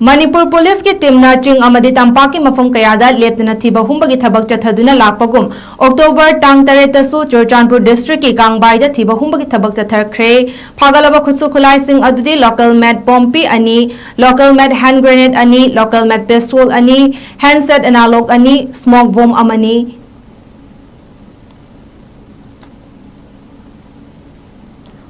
Manipur Police ki team na ching amadi tampa ki mafam kayada lepna thiba humbagi thabak chathaduna lakpagum October tang taretasu 𝗧𝗢𝗡𝗚 district ki Kangbay da thiba humbagi thabak chathakre phagalaba khutsu khulai sing adudi local med pompi ani local med hand grenade ani local med pistol ani handset analog ani smoke bomb amani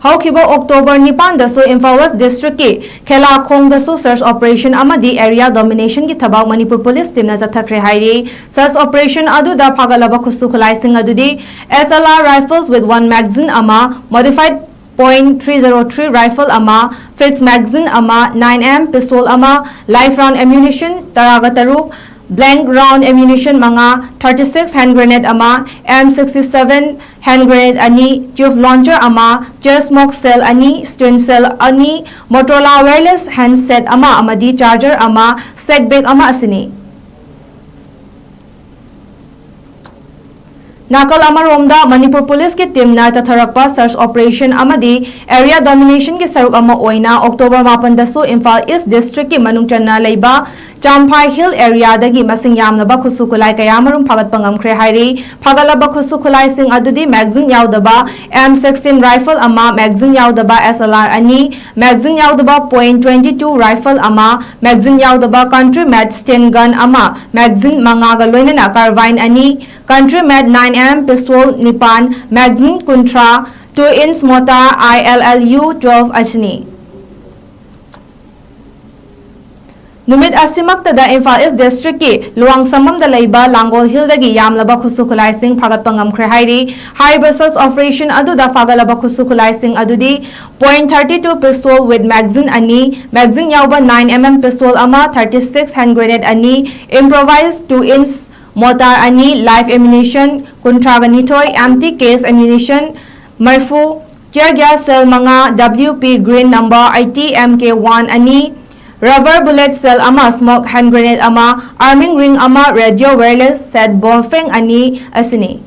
Haukiba October 9 dasu Imphal West District ki 𝗧𝗢𝗡𝗚𝗚 dasu search operation amadi area domination ki thabak Manipur Police team na jathakre hairi search operation adu da phagalaba khusu khulai sing adudi SLR rifles with one magazine ama modified .303 rifle ama fixed magazine ama 9mm pistol ama live round ammunition taraga taruk blank round ammunition mga 36 hand grenade ama M67 hand grenade ani tube launcher ama just smoke cell ani stun cell ani Motorola wireless handset ama amadi charger ama set bag ama asini Nakal amaromda Manipur Police ki team na chatharakpa search operation amadi area domination ki saruk ama oina October 8 dasu Imphal East District ki manungchanna leiba Champhai Hill area dagi masing yamnaba khusu khulai kayamarum phagat pangamkhre hairi phagalaba khusu khulai sing adudi magazine yaudaba M16 rifle ama magazine yaudaba SLR ani magazine yaudaba .22 rifle ama magazine yaudaba country made stun gun ama magazine mangaga loinana carbine ani country made 9mm pistol nipan magazine kuntra 2-inch mortar ILLU 12 achni Numit asimak tada Imphal East District ki Luang Samam da leiba Langol Hill dagi yamlaba khusu khulai sing phagat pangamkhre hairi high versus operation adu da phagalaba khusu khulai sing adudi .32 pistol with magazine ani magazine yauba 9mm pistol ama 36 hand grenade ani improvised 2-inch mortar ani live ammunition kuntraganitoy empty case ammunition marfu tear gas cell mga WP green number ITMK1 ani rubber bullet cell ama smoke hand grenade ama arming ring ama radio wireless set bombing ani asini